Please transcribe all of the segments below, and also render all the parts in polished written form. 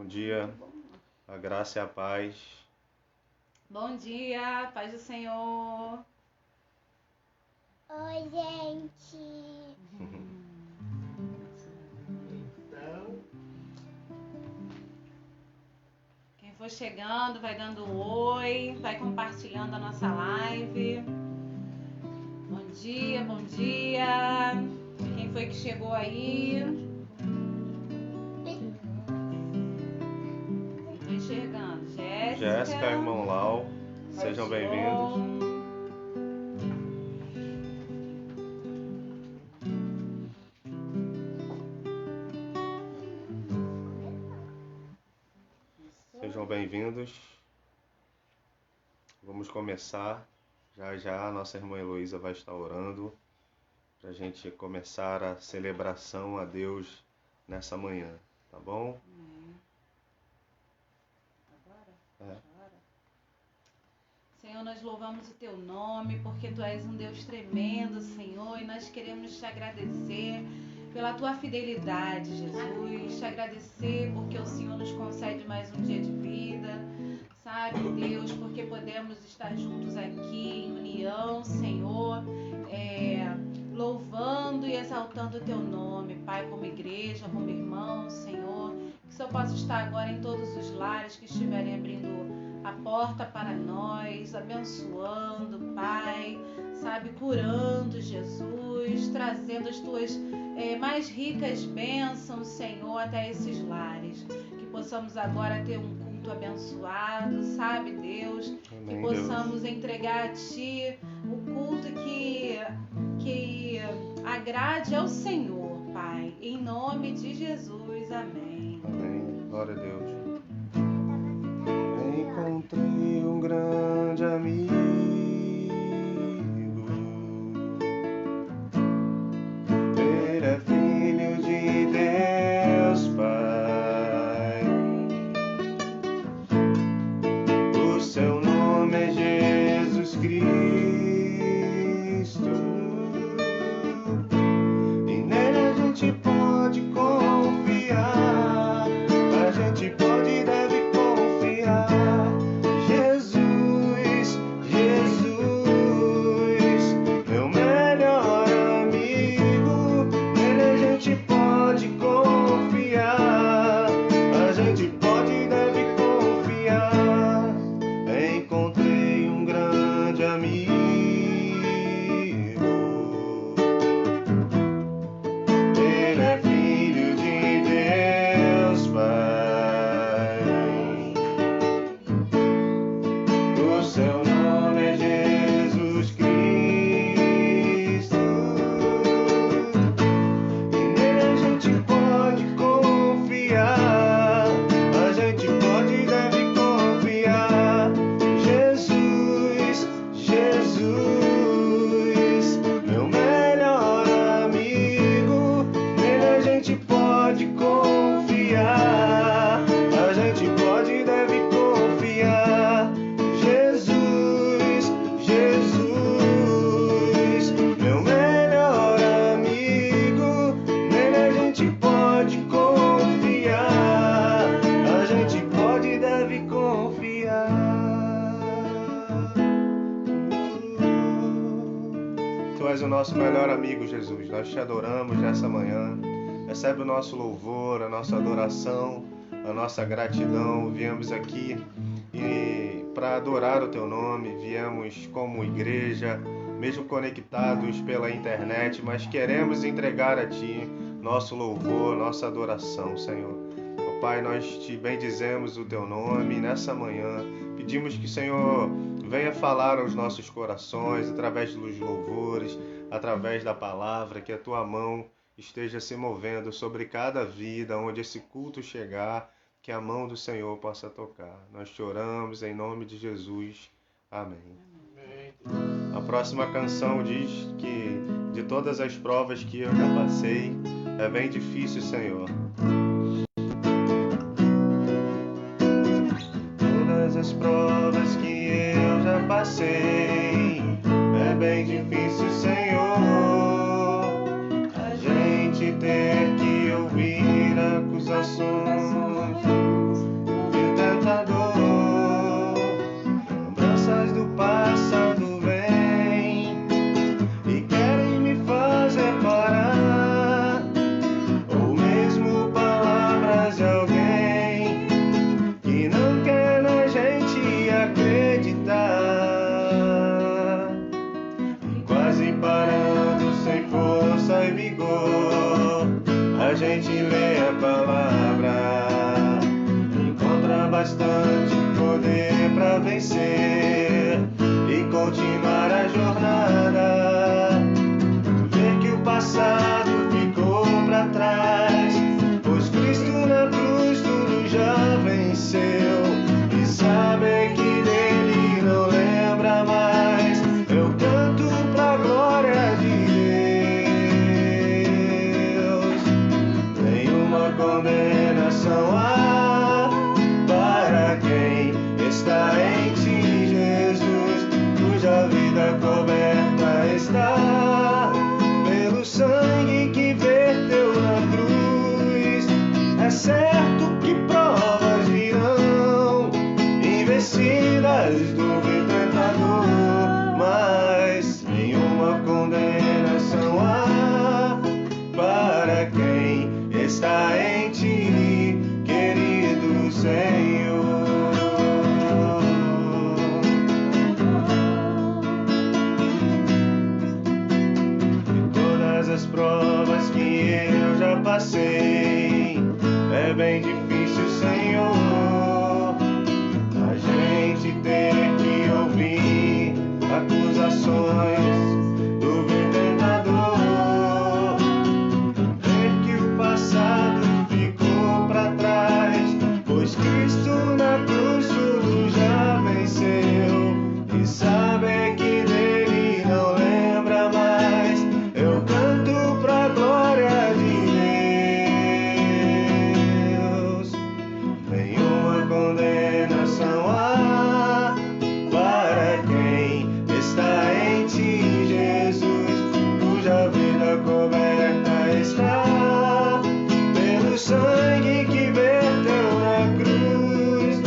dia, a graça e a paz. Bom dia, paz do Senhor. Oi, gente. Quem for chegando, vai dando um oi, vai compartilhando a nossa live. Bom dia, bom dia. Quem foi que chegou aí? Não tô enxergando. Jéssica, irmão Lau, sejam bem-vindos. Sejam bem-vindos. Vamos começar. Já já a nossa irmã Heloísa vai estar orando para a gente começar a celebração a Deus nessa manhã, tá bom? Senhor, nós louvamos o Teu nome porque Tu és um Deus tremendo, Senhor, e nós queremos Te agradecer pela Tua fidelidade, Jesus. Te agradecer porque o Senhor nos concede mais um dia de vida, sabe, Deus, porque podemos estar juntos aqui em união, Senhor, louvando e exaltando o Teu nome, Pai, como igreja, como irmão, Senhor, que o Senhor possa estar agora em todos os lares que estiverem abrindo a porta para nós, abençoando, Pai, sabe, curando, Jesus, trazendo as Tuas mais ricas bênçãos, Senhor, até esses lares, que possamos agora ter um culto abençoado, sabe, Deus, Amém, que possamos entregar a Ti o culto que agrade ao Senhor, Pai, em nome de Jesus, amém. Amém. Glória a Deus. Encontrei um grande amigo, ele é filho de Deus Pai, o seu nome é Jesus Cristo, e nele a gente pode confiar, a gente pode e deve confiar. Nosso melhor amigo Jesus, nós te adoramos nessa manhã, recebe o nosso louvor, a nossa adoração, a nossa gratidão. Viemos aqui para adorar o teu nome, viemos como igreja, mesmo conectados pela internet, mas queremos entregar a ti nosso louvor, nossa adoração, Senhor. Ó Pai, nós te bendizemos o teu nome nessa manhã, pedimos que, Senhor, venha falar aos nossos corações através dos louvores, através da palavra, que a tua mão esteja se movendo sobre cada vida, onde esse culto chegar, que a mão do Senhor possa tocar. Nós te oramos em nome de Jesus. Amém. Amém. A próxima canção diz que de todas as provas que eu já passei, é bem difícil, Senhor. Todas as provas que eu já passei, é bem difícil, Senhor, a gente ter que ouvir acusações. e vigor. A gente lê a palavra, encontra bastante poder para vencer e continuar a jornada. Ver que o passado ficou para trás, pois Cristo na cruz tudo já venceu. E saber que dele não lembra mais, eu canto pra glória de Deus. Nenhuma condenação há para quem está em ti, Jesus, cuja vida coberta está pelo sangue que verteu na cruz. É certo que provas virão, investidas do vil tentador, mas nenhuma condenação há para quem está em ti, querido Senhor. E todas as provas que eu já passei, é bem difícil, Senhor, a gente ter que ouvir acusações do vil tentador. Ver que o passado ficou para trás, pois Cristo na cruz tudo já venceu. E saber que dele não lembra mais, eu canto pra glória de Deus. Nenhuma condenação há para quem está em ti, Jesus, cuja vida coberta está pelo sangue que verteu na cruz.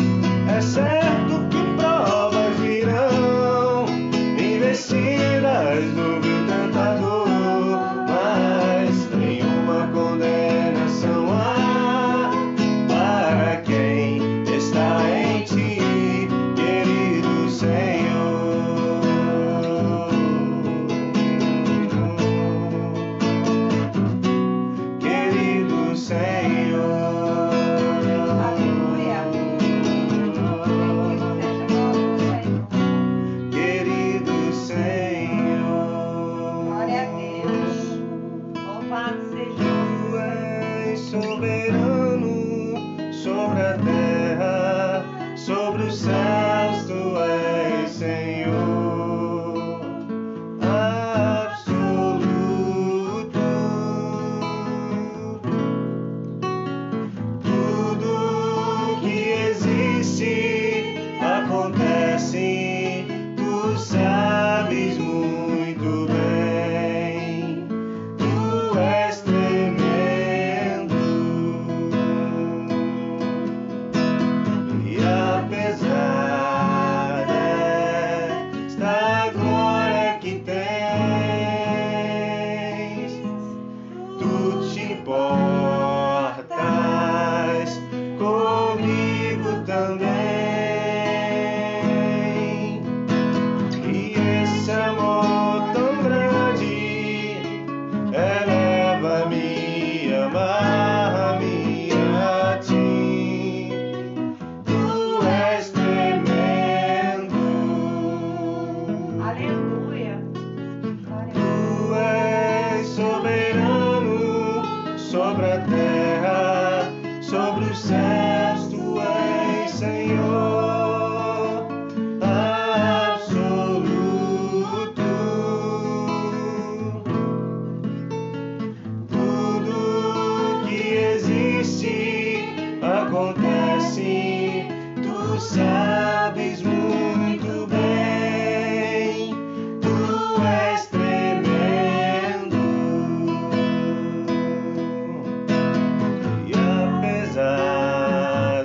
É certo que provas virão, investidas do vil tentador, mas nenhuma condenação há para quem está em ti, querido Senhor. Querido Senhor. Aleluia. Querido Senhor. Glória a Deus. Louvado seja Tu és soberano sobre a terra, sobre os céus, tu és Senhor absoluto. Tudo que existe acontece, tu sabes muito bem. Tu és tremendo, e apesar desta glória que tens, tu te importas comigo também. E esse amor tão grande eleva-me, amar-me a ti. Tu és tremendo, Aleluia. Glória a tu és soberano sobre a terra, sobre os céus, tu és Senhor absoluto. Tudo que existe acontece, tu sabes muito bem. Tu és tremendo, e apesar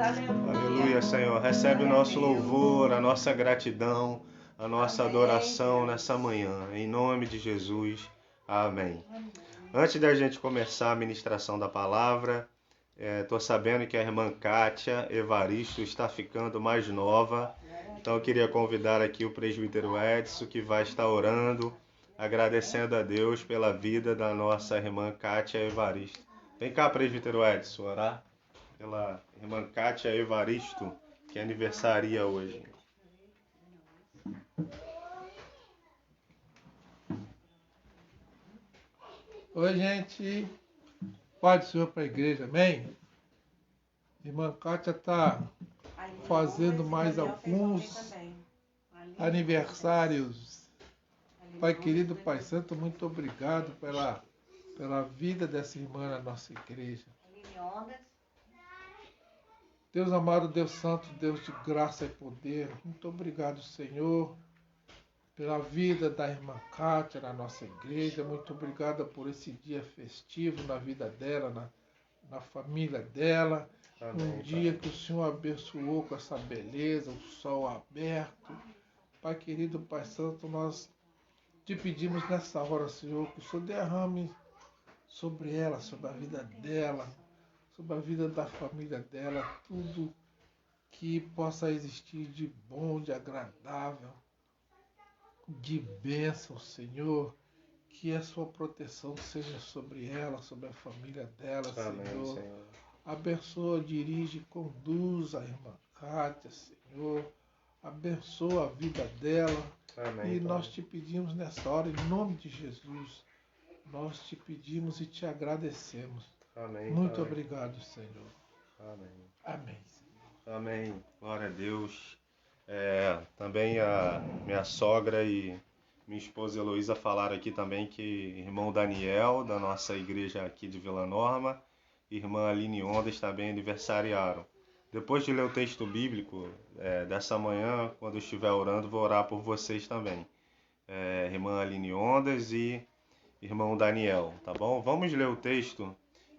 Aleluia, Senhor. Recebe o nosso louvor, a nossa gratidão, a nossa adoração nessa manhã. Em nome de Jesus. Amém. Antes da gente começar a ministração da palavra, estou sabendo que a irmã Kátia Evaristo está ficando mais nova. Então eu queria convidar aqui o presbítero Edson, que vai estar orando, agradecendo a Deus pela vida da nossa irmã Kátia Evaristo. Vem cá, presbítero Edson, orar pela irmã Kátia Evaristo, que aniversaria hoje. Oi, gente. Paz do Senhor para a igreja, amém? Irmã Kátia está fazendo mais alguns aniversários. Pai querido, Pai Santo, muito obrigado pela vida dessa irmã na nossa igreja. Deus amado, Deus santo, Deus de graça e poder, muito obrigado, Senhor, pela vida da irmã Kátia na nossa igreja. Muito obrigado por esse dia festivo na vida dela, na família dela. Amém, dia que o Senhor abençoou com essa beleza, o sol aberto. Pai querido, Pai Santo, nós te pedimos nessa hora, Senhor, que o Senhor derrame sobre ela, sobre a vida dela, sobre a vida da família dela, tudo que possa existir de bom, de agradável, de bênção, Senhor, que a sua proteção seja sobre ela, sobre a família dela, amém, Senhor. Abençoa, dirige, conduz a irmã Kátia, Senhor. Abençoa a vida dela. Amém, e nós te pedimos nessa hora, em nome de Jesus, nós te pedimos e te agradecemos. Amém. Muito obrigado, Senhor. Amém. Amém, Senhor. Amém. Glória a Deus. Também a minha sogra e minha esposa Heloísa falaram aqui também que irmão Daniel, da nossa igreja aqui de Vila Norma, e irmã Aline Ondas também aniversariaram. Depois de ler o texto bíblico dessa manhã, quando eu estiver orando, vou orar por vocês também. Irmã Aline Ondas e irmão Daniel, tá bom? Vamos ler o texto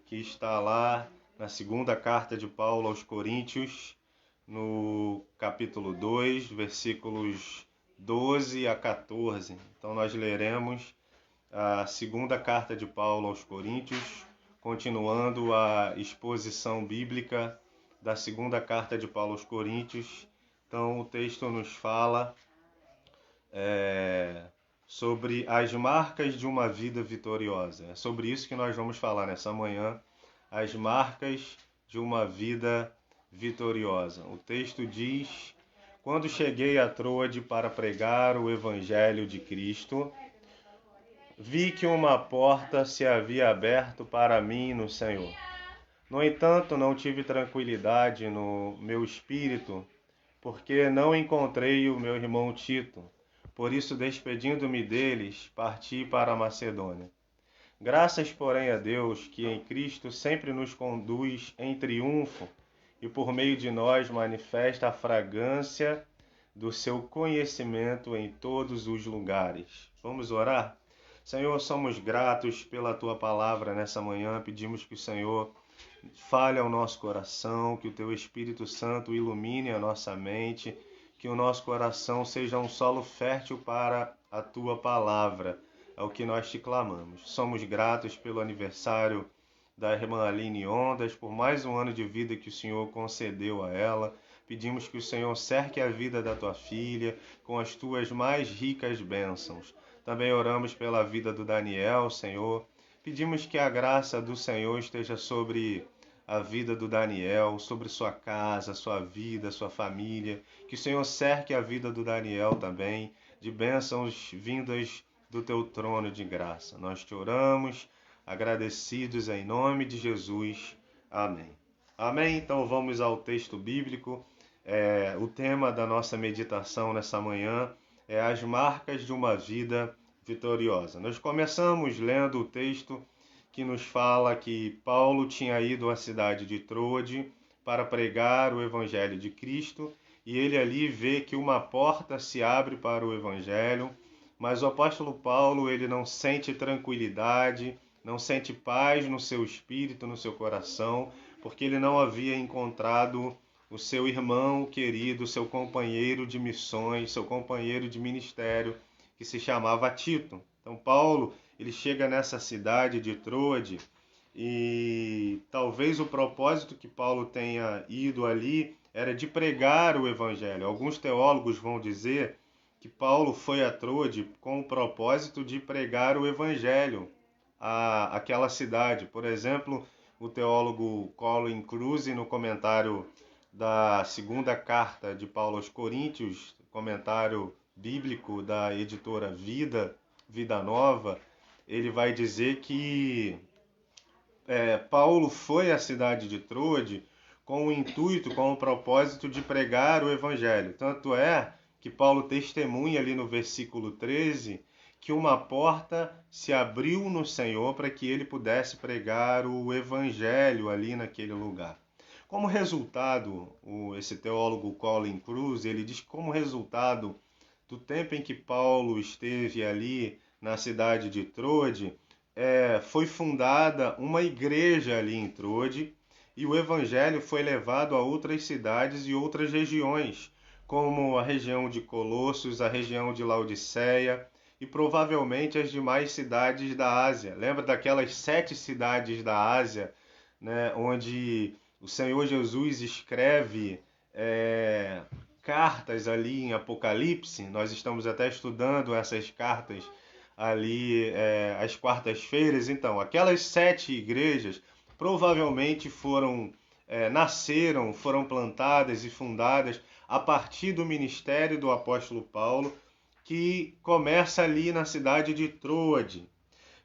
que está lá na segunda carta de Paulo aos Coríntios, no capítulo 2, versículos 12 a 14. Então nós leremos a segunda carta de Paulo aos Coríntios, continuando a exposição bíblica da segunda carta de Paulo aos Coríntios. Então o texto nos fala sobre as marcas de uma vida vitoriosa. É sobre isso que nós vamos falar nessa manhã, as marcas de uma vida vitoriosa. O texto diz: quando cheguei a Troade para pregar o evangelho de Cristo, vi que uma porta se havia aberto para mim no Senhor. No entanto, não tive tranquilidade no meu espírito, porque não encontrei o meu irmão Tito. Por isso, despedindo-me deles, parti para a Macedônia. Graças, porém, a Deus, que em Cristo sempre nos conduz em triunfo e por meio de nós manifesta a fragrância do seu conhecimento em todos os lugares. Vamos orar? Senhor, somos gratos pela Tua palavra nessa manhã. Pedimos que o Senhor fale ao nosso coração, que o Teu Espírito Santo ilumine a nossa mente, que o nosso coração seja um solo fértil para a Tua palavra. É o que nós te clamamos. Somos gratos pelo aniversário da irmã Aline Ondas, por mais um ano de vida que o Senhor concedeu a ela. Pedimos que o Senhor cerque a vida da tua filha com as tuas mais ricas bênçãos. Também oramos pela vida do Daniel, Senhor. Pedimos que a graça do Senhor esteja sobre a vida do Daniel, sobre sua casa, sua vida, sua família. Que o Senhor cerque a vida do Daniel também, de bênçãos vindas do teu trono de graça. Nós te oramos, agradecidos em nome de Jesus. Amém. Amém? Então vamos ao texto bíblico. O tema da nossa meditação nessa manhã é as marcas de uma vida vitoriosa. Nós começamos lendo o texto que nos fala que Paulo tinha ido à cidade de Troade para pregar o evangelho de Cristo, e ele ali vê que uma porta se abre para o evangelho, mas o apóstolo Paulo, ele não sente tranquilidade, não sente paz no seu espírito, no seu coração, porque ele não havia encontrado o seu irmão querido, seu companheiro de missões, seu companheiro de ministério, que se chamava Tito. Então Paulo, ele chega nessa cidade de Troade e talvez o propósito que Paulo tenha ido ali era de pregar o evangelho. Alguns teólogos vão dizer que Paulo foi a Troade com o propósito de pregar o evangelho àquela cidade. Por exemplo, o teólogo Colin Kruse, no comentário da segunda carta de Paulo aos Coríntios, comentário bíblico da editora Vida Nova, ele vai dizer que Paulo foi à cidade de Troade com o intuito, com o propósito de pregar o evangelho. Tanto é que Paulo testemunha ali no versículo 13 que uma porta se abriu no Senhor para que ele pudesse pregar o evangelho ali naquele lugar. Como resultado, esse teólogo Colin Kruse, ele diz que como resultado do tempo em que Paulo esteve ali na cidade de Troade, foi fundada uma igreja ali em Troade e o evangelho foi levado a outras cidades e outras regiões, como a região de Colossos, a região de Laodiceia e provavelmente as demais cidades da Ásia. Lembra daquelas 7 cidades da Ásia, né, onde o Senhor Jesus escreve cartas ali em Apocalipse? Nós estamos até estudando essas cartas ali às quartas-feiras. Então, aquelas 7 igrejas provavelmente nasceram, foram plantadas e fundadas a partir do ministério do apóstolo Paulo, que começa ali na cidade de Troade.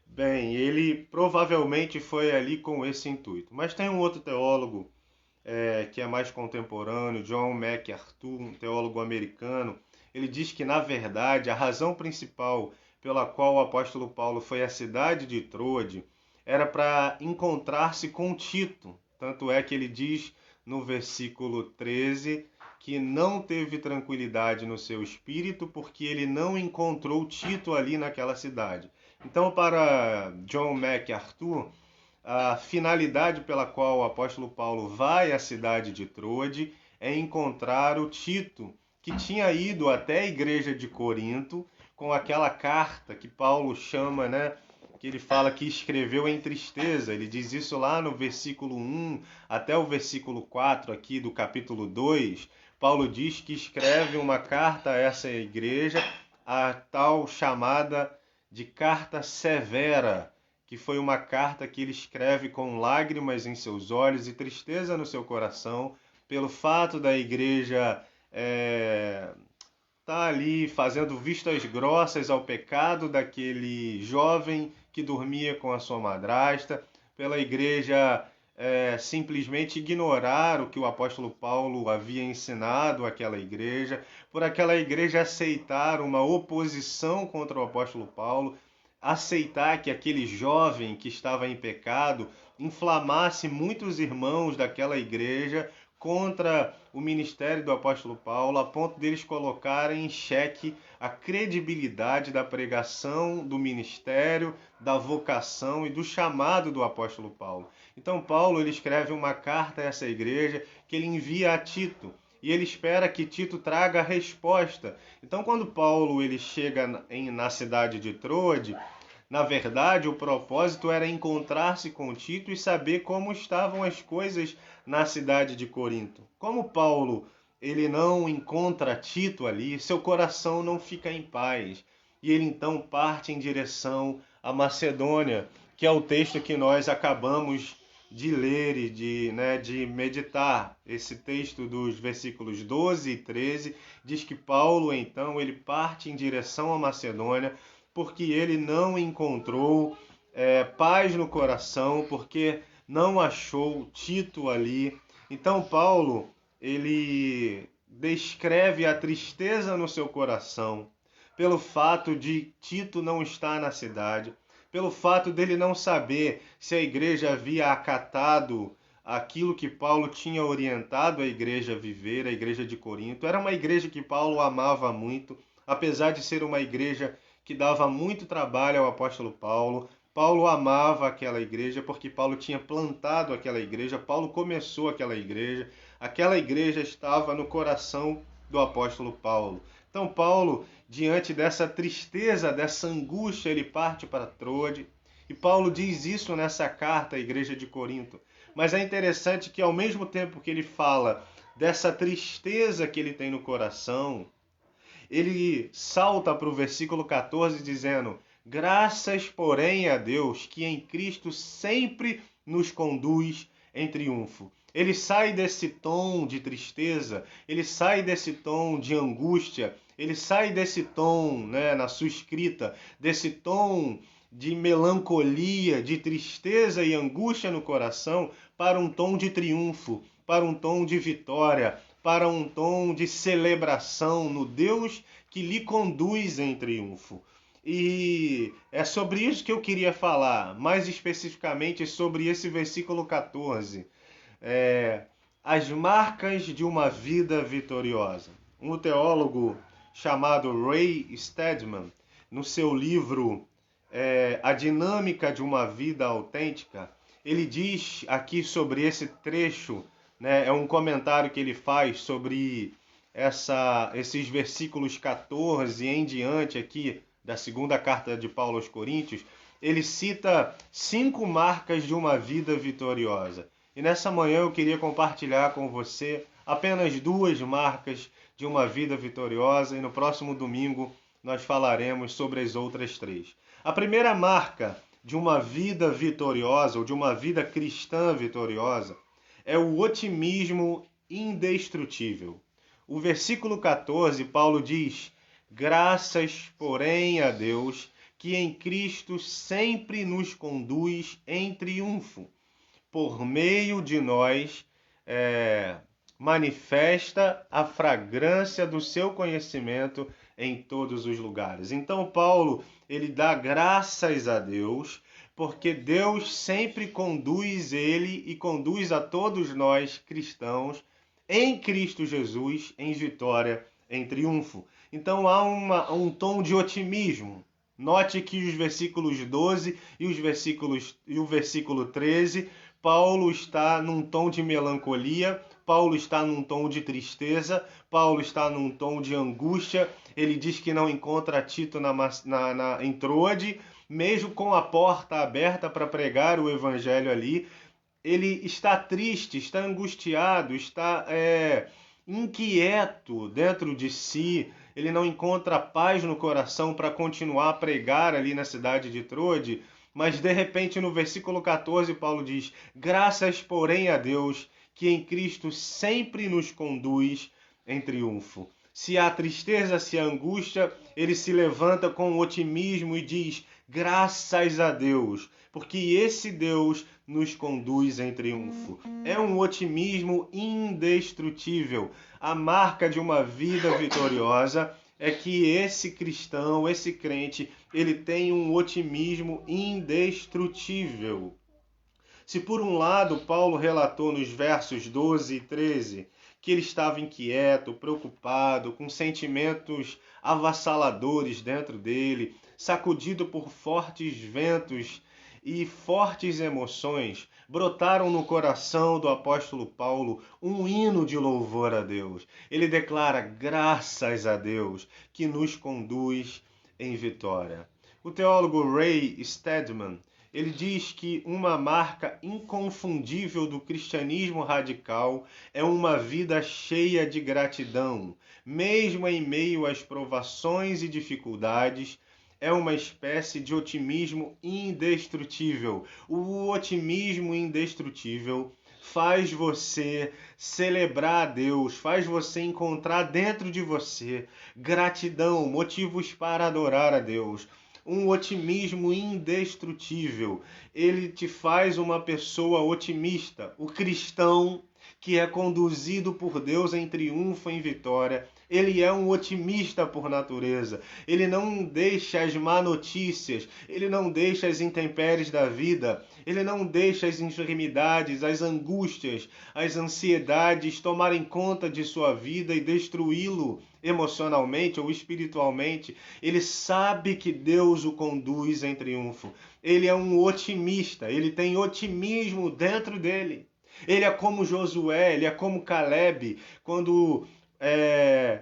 Bem, ele provavelmente foi ali com esse intuito. Mas tem um outro teólogo que é mais contemporâneo, John MacArthur, um teólogo americano. Ele diz que, na verdade, a razão principal pela qual o apóstolo Paulo foi à cidade de Troade era para encontrar-se com Tito. Tanto é que ele diz no versículo 13 que não teve tranquilidade no seu espírito porque ele não encontrou Tito ali naquela cidade. Então, para John MacArthur, a finalidade pela qual o apóstolo Paulo vai à cidade de Troade é encontrar o Tito, que tinha ido até a igreja de Corinto com aquela carta que Paulo chama, que ele fala que escreveu em tristeza. Ele diz isso lá no versículo 1 até o versículo 4 aqui do capítulo 2. Paulo diz que escreve uma carta a essa igreja, a tal chamada de carta severa, que foi uma carta que ele escreve com lágrimas em seus olhos e tristeza no seu coração, pelo fato da igreja tá ali fazendo vistas grossas ao pecado daquele jovem que dormia com a sua madrasta, pela igreja simplesmente ignorar o que o apóstolo Paulo havia ensinado àquela igreja, por aquela igreja aceitar uma oposição contra o apóstolo Paulo, aceitar que aquele jovem que estava em pecado inflamasse muitos irmãos daquela igreja contra o ministério do apóstolo Paulo, a ponto deles colocarem em xeque a credibilidade da pregação, do ministério, da vocação e do chamado do apóstolo Paulo. Então Paulo ele escreve uma carta a essa igreja que ele envia a Tito, e ele espera que Tito traga a resposta. Então quando Paulo ele chega na cidade de Troade, na verdade, o propósito era encontrar-se com Tito e saber como estavam as coisas na cidade de Corinto. Como Paulo ele não encontra Tito ali, seu coração não fica em paz. E ele então parte em direção à Macedônia, que é o texto que nós acabamos de ler e de meditar. Esse texto dos versículos 12 e 13 diz que Paulo então ele parte em direção à Macedônia, porque ele não encontrou paz no coração, porque não achou Tito ali. Então Paulo, ele descreve a tristeza no seu coração pelo fato de Tito não estar na cidade, pelo fato dele não saber se a igreja havia acatado aquilo que Paulo tinha orientado a igreja a viver, a igreja de Corinto. Era uma igreja que Paulo amava muito, apesar de ser uma igreja que dava muito trabalho ao apóstolo Paulo. Paulo amava aquela igreja porque Paulo tinha plantado aquela igreja, Paulo começou aquela igreja estava no coração do apóstolo Paulo. Então Paulo, diante dessa tristeza, dessa angústia, ele parte para Troade, e Paulo diz isso nessa carta à igreja de Corinto. Mas é interessante que ao mesmo tempo que ele fala dessa tristeza que ele tem no coração, ele salta para o versículo 14 dizendo: graças, porém, a Deus, que em Cristo sempre nos conduz em triunfo. Ele sai desse tom de tristeza, ele sai desse tom de angústia, ele sai desse tom, na sua escrita, desse tom de melancolia, de tristeza e angústia no coração, para um tom de triunfo, para um tom de vitória, para um tom de celebração no Deus que lhe conduz em triunfo. E é sobre isso que eu queria falar, mais especificamente sobre esse versículo 14. As marcas de uma vida vitoriosa. Um teólogo chamado Ray Stedman, no seu livro A Dinâmica de uma Vida Autêntica, ele diz aqui sobre esse trecho, é um comentário que ele faz sobre esses versículos 14 em diante aqui da segunda carta de Paulo aos Coríntios. Ele cita 5 marcas de uma vida vitoriosa. E nessa manhã eu queria compartilhar com você apenas 2 marcas de uma vida vitoriosa, e no próximo domingo nós falaremos sobre as outras 3. A primeira marca de uma vida vitoriosa, ou de uma vida cristã vitoriosa, é o otimismo indestrutível. O versículo 14, Paulo diz: graças, porém, a Deus, que em Cristo sempre nos conduz em triunfo. Por meio de nós, manifesta a fragrância do seu conhecimento em todos os lugares. Então, Paulo, ele dá graças a Deus, porque Deus sempre conduz ele e conduz a todos nós cristãos em Cristo Jesus em vitória, em triunfo. Então há um tom de otimismo. Note que os versículos 12 e o versículo 13, Paulo está num tom de melancolia, Paulo está num tom de tristeza, Paulo está num tom de angústia. Ele diz que não encontra Tito em Troade, mesmo com a porta aberta para pregar o evangelho ali. Ele está triste, está angustiado, está inquieto dentro de si. Ele não encontra paz no coração para continuar a pregar ali na cidade de Troade. Mas de repente no versículo 14 Paulo diz: graças, porém, a Deus, que em Cristo sempre nos conduz em triunfo. Se há tristeza, se há angústia, ele se levanta com otimismo e diz: graças a Deus, porque esse Deus nos conduz em triunfo. É um otimismo indestrutível. A marca de uma vida vitoriosa é que esse cristão, esse crente, ele tem um otimismo indestrutível. Se por um lado Paulo relatou nos versos 12 e 13 que ele estava inquieto, preocupado, com sentimentos avassaladores dentro dele, sacudido por fortes ventos e fortes emoções, brotaram no coração do apóstolo Paulo um hino de louvor a Deus. Ele declara: graças a Deus que nos conduz em vitória. O teólogo Ray Stedman, ele diz que uma marca inconfundível do cristianismo radical é uma vida cheia de gratidão, mesmo em meio às provações e dificuldades. É uma espécie de otimismo indestrutível. O otimismo indestrutível faz você celebrar a Deus, faz você encontrar dentro de você gratidão, motivos para adorar a Deus. Um otimismo indestrutível, ele te faz uma pessoa otimista. O cristão que é conduzido por Deus em triunfo, em vitória, ele é um otimista por natureza. Ele não deixa as má notícias, ele não deixa as intempéries da vida, ele não deixa as enfermidades, as angústias, as ansiedades tomarem conta de sua vida e destruí-lo. emocionalmente ou espiritualmente, ele sabe que Deus o conduz em triunfo. Ele é um otimista, ele tem otimismo dentro dele. Ele é como Josué, ele é como Caleb, quando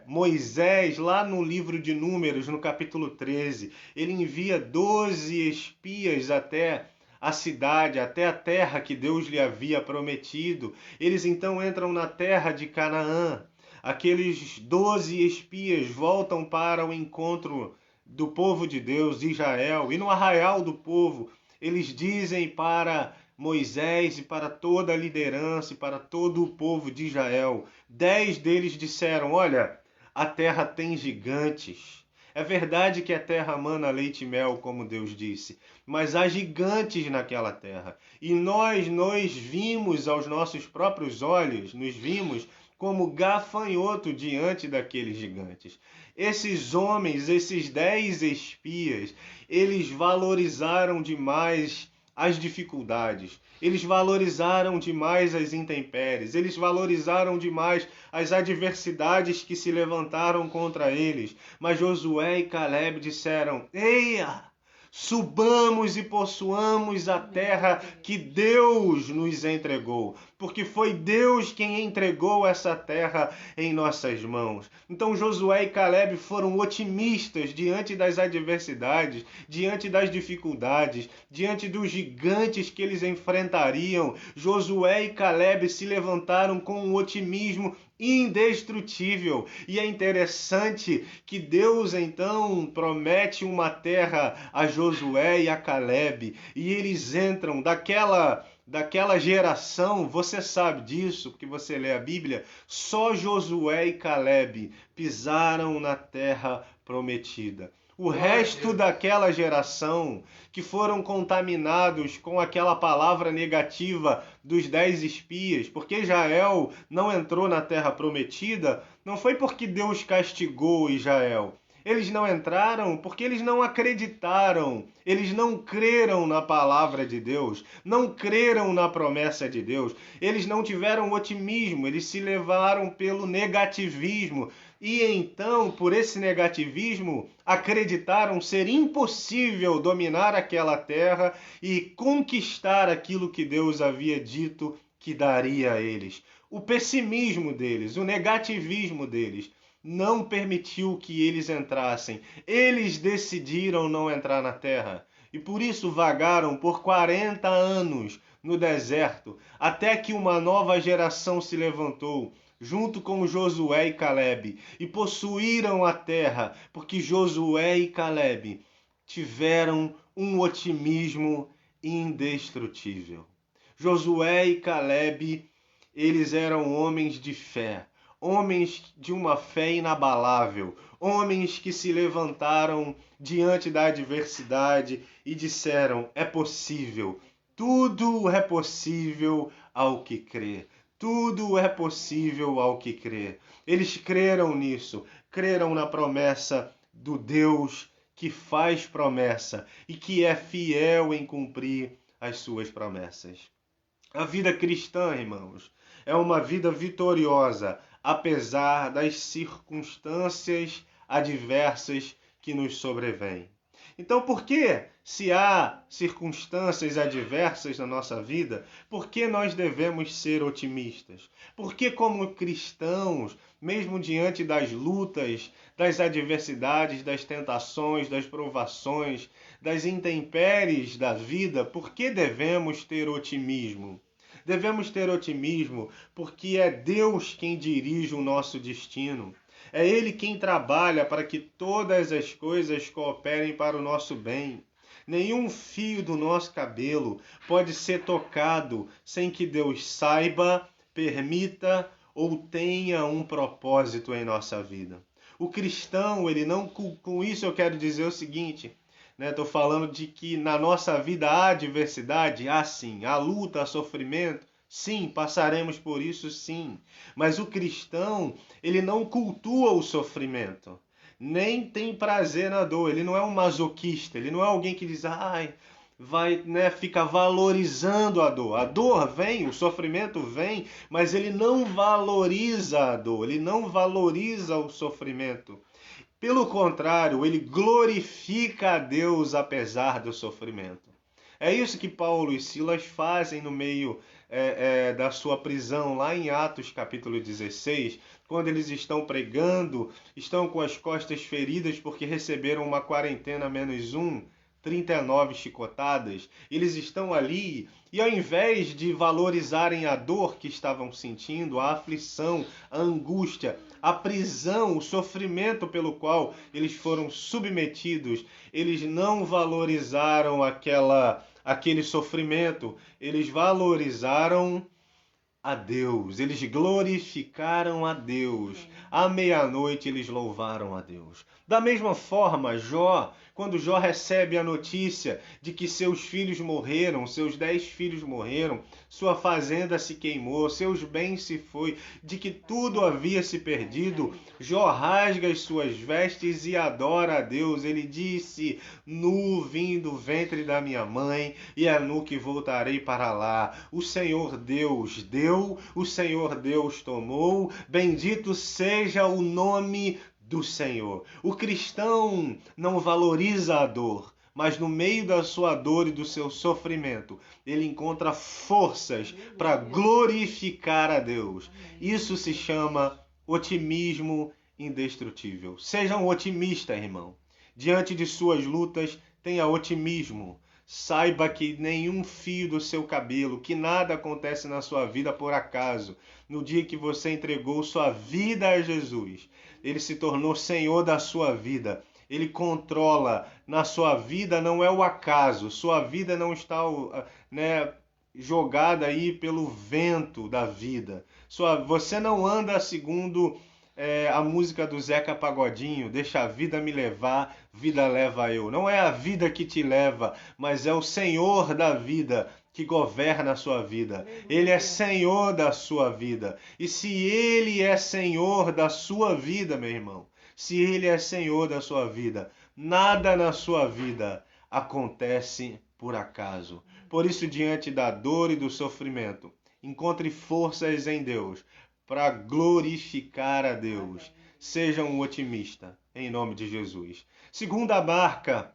Moisés, lá no livro de Números, no capítulo 13, ele envia 12 espias até a cidade, até a terra que Deus lhe havia prometido. Eles então entram na terra de Canaã. Aqueles 12 espias voltam para o encontro do povo de Deus, Israel, e no arraial do povo, eles dizem para Moisés e para toda a liderança e para todo o povo de Israel. 10 deles disseram: olha, a terra tem gigantes. É verdade que a terra mana leite e mel, como Deus disse, mas há gigantes naquela terra. E nós vimos aos nossos próprios olhos, nos vimos como gafanhoto diante daqueles gigantes. Esses homens, esses 10 espias, eles valorizaram demais as dificuldades, eles valorizaram demais as intempéries, eles valorizaram demais as adversidades que se levantaram contra eles. Mas Josué e Caleb disseram: eia, subamos e possuamos a terra que Deus nos entregou, porque foi Deus quem entregou essa terra em nossas mãos. Então Josué e Caleb foram otimistas diante das adversidades, diante das dificuldades, diante dos gigantes que eles enfrentariam. Josué e Caleb se levantaram com um otimismo indestrutível. E é interessante que Deus então promete uma terra a Josué e a Caleb, e eles entram daquela geração. Você sabe disso, porque você lê a Bíblia. Só Josué e Caleb pisaram na terra prometida. O resto daquela geração, que foram contaminados com aquela palavra negativa dos 10 espias, porque Israel não entrou na terra prometida, não foi porque Deus castigou Israel. Eles não entraram porque eles não acreditaram, eles não creram na palavra de Deus, não creram na promessa de Deus, eles não tiveram otimismo, eles se levaram pelo negativismo. E então, por esse negativismo, acreditaram ser impossível dominar aquela terra e conquistar aquilo que Deus havia dito que daria a eles. O pessimismo deles, o negativismo deles, não permitiu que eles entrassem. Eles decidiram não entrar na terra. E por isso vagaram por 40 anos no deserto, até que uma nova geração se levantou, junto com Josué e Caleb, e possuíram a terra, porque Josué e Caleb tiveram um otimismo indestrutível. Josué e Caleb, eles eram homens de fé, homens de uma fé inabalável, homens que se levantaram diante da adversidade e disseram: é possível, tudo é possível ao que crê. Tudo é possível ao que crê. Eles creram nisso, creram na promessa do Deus que faz promessa e que é fiel em cumprir as suas promessas. A vida cristã, irmãos, é uma vida vitoriosa, apesar das circunstâncias adversas que nos sobrevêm. Então, por que, se há circunstâncias adversas na nossa vida, por que nós devemos ser otimistas? Por que, como cristãos, mesmo diante das lutas, das adversidades, das tentações, das provações, das intempéries da vida, por que devemos ter otimismo? Devemos ter otimismo porque é Deus quem dirige o nosso destino. É Ele quem trabalha para que todas as coisas cooperem para o nosso bem. Nenhum fio do nosso cabelo pode ser tocado sem que Deus saiba, permita ou tenha um propósito em nossa vida. O cristão, ele não... Com isso eu quero dizer o seguinte, estou falando de que na nossa vida há adversidade, há sim, há luta, há sofrimento. Sim, passaremos por isso, sim. Mas o cristão, ele não cultua o sofrimento, nem tem prazer na dor. Ele não é um masoquista, ele não é alguém que diz: ai, fica valorizando a dor. A dor vem, o sofrimento vem, mas ele não valoriza a dor, ele não valoriza o sofrimento. Pelo contrário, ele glorifica a Deus apesar do sofrimento. É isso que Paulo e Silas fazem no meio da sua prisão, lá em Atos capítulo 16, quando eles estão pregando, estão com as costas feridas porque receberam uma quarentena -1, 39 chicotadas. Eles estão ali e, ao invés de valorizarem a dor que estavam sentindo, a aflição, a angústia, a prisão, o sofrimento pelo qual eles foram submetidos, eles não valorizaram aquele sofrimento, eles valorizaram a Deus, eles glorificaram a Deus. À meia-noite eles louvaram a Deus. Da mesma forma, Jó, quando Jó recebe a notícia de que seus filhos morreram, seus 10 filhos morreram, sua fazenda se queimou, seus bens se foi, de que tudo havia se perdido, Jó rasga as suas vestes e adora a Deus. Ele disse: nu vim do ventre da minha mãe e é nu que voltarei para lá. O Senhor Deus deu, o Senhor Deus tomou, bendito seja o nome do Senhor. O cristão não valoriza a dor, mas no meio da sua dor e do seu sofrimento, ele encontra forças para glorificar a Deus. Isso se chama otimismo indestrutível. Seja um otimista, irmão. Diante de suas lutas, tenha otimismo. Saiba que nenhum fio do seu cabelo, que nada acontece na sua vida por acaso. No dia que você entregou sua vida a Jesus, ele se tornou Senhor da sua vida. Ele controla na sua vida, não é o acaso. Sua vida não está jogada aí pelo vento da vida. Você não anda segundo a música do Zeca Pagodinho, deixa a vida me levar, vida leva eu. Não é a vida que te leva, mas é o Senhor da vida que governa a sua vida. Ele é Senhor da sua vida. E se Ele é Senhor da sua vida, meu irmão, se Ele é Senhor da sua vida, nada na sua vida acontece por acaso. Por isso, diante da dor e do sofrimento, encontre forças em Deus para glorificar a Deus. Seja um otimista, em nome de Jesus. Segunda marca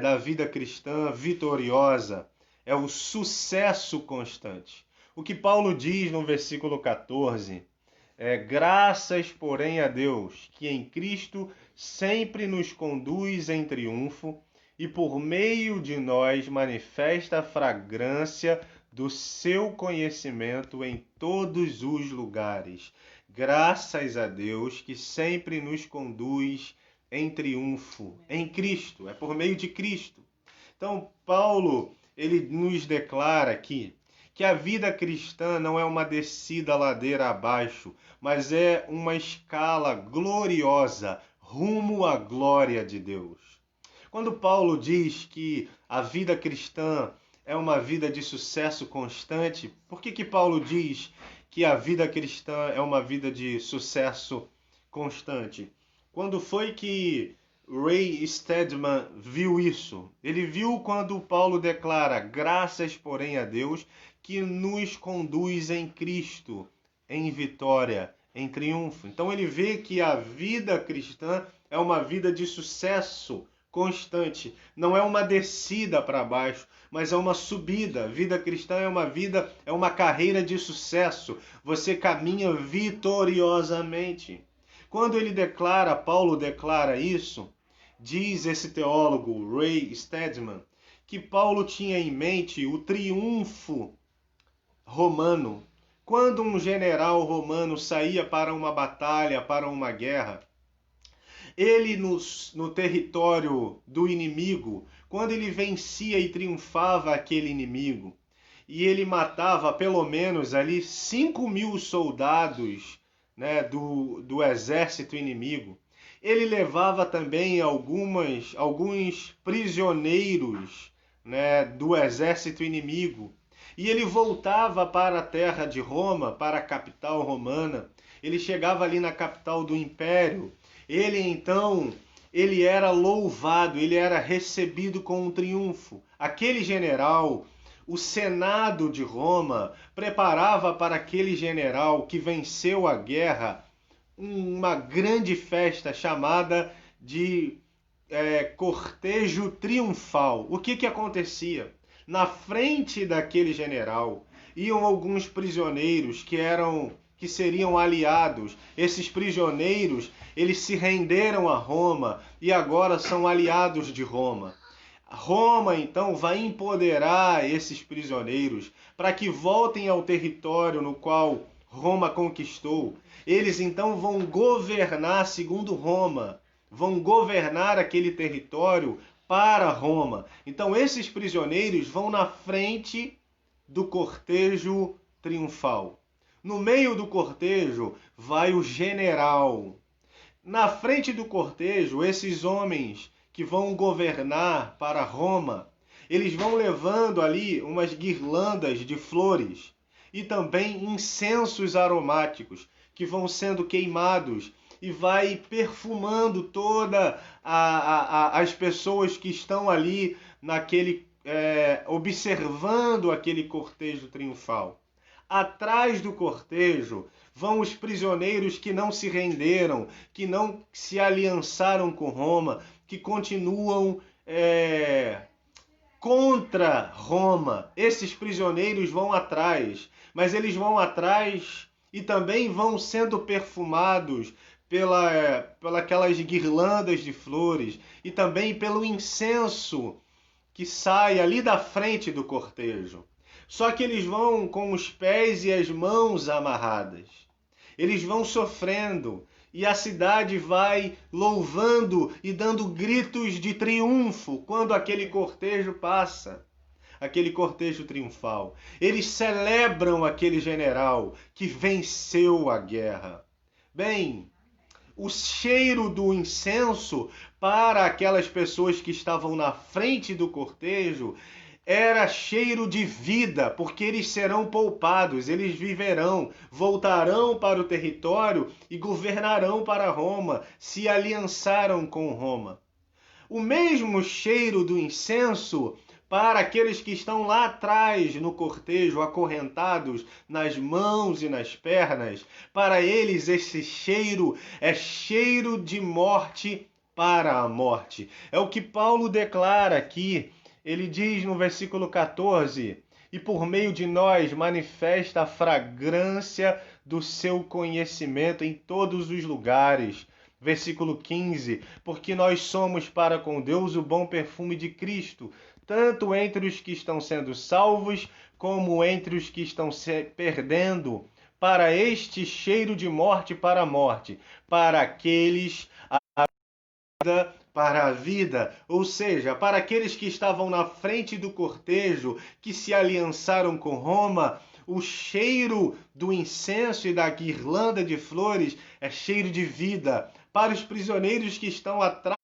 da vida cristã vitoriosa é o sucesso constante. O que Paulo diz no versículo 14 é: graças, porém, a Deus, que em Cristo sempre nos conduz em triunfo e por meio de nós manifesta a fragrância do seu conhecimento em todos os lugares. Graças a Deus que sempre nos conduz em triunfo em Cristo, é por meio de Cristo. Então, Paulo, ele nos declara aqui que a vida cristã não é uma descida ladeira abaixo, mas é uma escala gloriosa rumo à glória de Deus. Quando Paulo diz que a vida cristã é uma vida de sucesso constante, por que Paulo diz que a vida cristã é uma vida de sucesso constante? Quando foi que Ray Stedman viu isso? Ele viu quando Paulo declara: graças, porém, a Deus que nos conduz em Cristo, em vitória, em triunfo. Então ele vê que a vida cristã é uma vida de sucesso constante. Não é uma descida para baixo, mas é uma subida. Vida cristã é uma carreira de sucesso. Você caminha vitoriosamente. Quando Paulo declara isso, diz esse teólogo Ray Stedman que Paulo tinha em mente o triunfo romano. Quando um general romano saía para uma batalha, para uma guerra, ele no território do inimigo, quando ele vencia e triunfava aquele inimigo, e ele matava pelo menos ali 5.000 soldados, né, do exército inimigo, ele levava também alguns prisioneiros, né, do exército inimigo, e ele voltava para a terra de Roma, para a capital romana. Ele chegava ali na capital do império. Ele então ele era louvado, ele era recebido com um triunfo. Aquele general, o Senado de Roma, preparava para aquele general que venceu a guerra uma grande festa chamada de cortejo triunfal. O que acontecia? Na frente daquele general iam alguns prisioneiros que seriam aliados. Esses prisioneiros, eles se renderam a Roma e agora são aliados de Roma. Roma, então, vai empoderar esses prisioneiros para que voltem ao território no qual Roma conquistou. Eles, então, vão governar segundo Roma, vão governar aquele território para Roma. Então, esses prisioneiros vão na frente do cortejo triunfal. No meio do cortejo vai o general. Na frente do cortejo, esses homens que vão governar para Roma, eles vão levando ali umas guirlandas de flores e também incensos aromáticos que vão sendo queimados e vai perfumando toda as pessoas que estão ali observando aquele cortejo triunfal. Atrás do cortejo vão os prisioneiros que não se renderam, que não se aliançaram com Roma, que continuam contra Roma. Esses prisioneiros vão atrás, mas eles vão atrás e também vão sendo perfumados pelas guirlandas de flores e também pelo incenso que sai ali da frente do cortejo. Só que eles vão com os pés e as mãos amarradas. Eles vão sofrendo e a cidade vai louvando e dando gritos de triunfo quando aquele cortejo passa. Aquele cortejo triunfal. Eles celebram aquele general que venceu a guerra. Bem, o cheiro do incenso para aquelas pessoas que estavam na frente do cortejo era cheiro de vida, porque eles serão poupados, eles viverão, voltarão para o território e governarão para Roma, se aliançaram com Roma. O mesmo cheiro do incenso para aqueles que estão lá atrás no cortejo, acorrentados nas mãos e nas pernas, para eles esse cheiro é cheiro de morte para a morte. É o que Paulo declara aqui. Ele diz no versículo 14, e por meio de nós manifesta a fragrância do seu conhecimento em todos os lugares. Versículo 15, porque nós somos para com Deus o bom perfume de Cristo, tanto entre os que estão sendo salvos, como entre os que estão se perdendo. Para este cheiro de morte para a morte, para aqueles a vida para a vida, ou seja, para aqueles que estavam na frente do cortejo, que se aliançaram com Roma, o cheiro do incenso e da guirlanda de flores é cheiro de vida. Para os prisioneiros que estão atrás,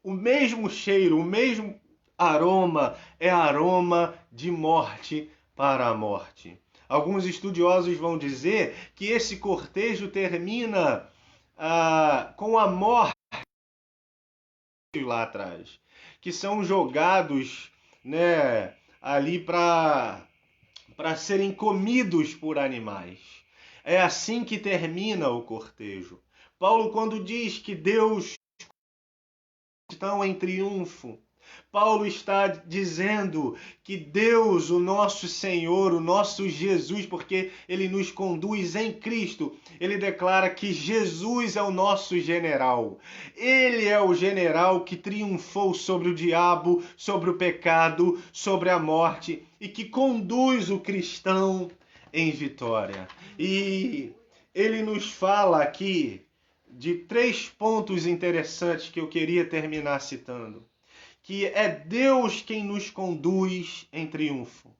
o mesmo cheiro, o mesmo aroma é aroma de morte para a morte. Alguns estudiosos vão dizer que esse cortejo termina com a morte lá atrás, que são jogados, né, ali para serem comidos por animais. É assim que termina o cortejo. Paulo, quando diz que Deus está em triunfo, Paulo está dizendo que Deus, o nosso Senhor, o nosso Jesus, porque Ele nos conduz em Cristo, Ele declara que Jesus é o nosso general. Ele é o general que triunfou sobre o diabo, sobre o pecado, sobre a morte e que conduz o cristão em vitória. E Ele nos fala aqui de 3 pontos interessantes que eu queria terminar citando. Que é Deus quem nos conduz em triunfo.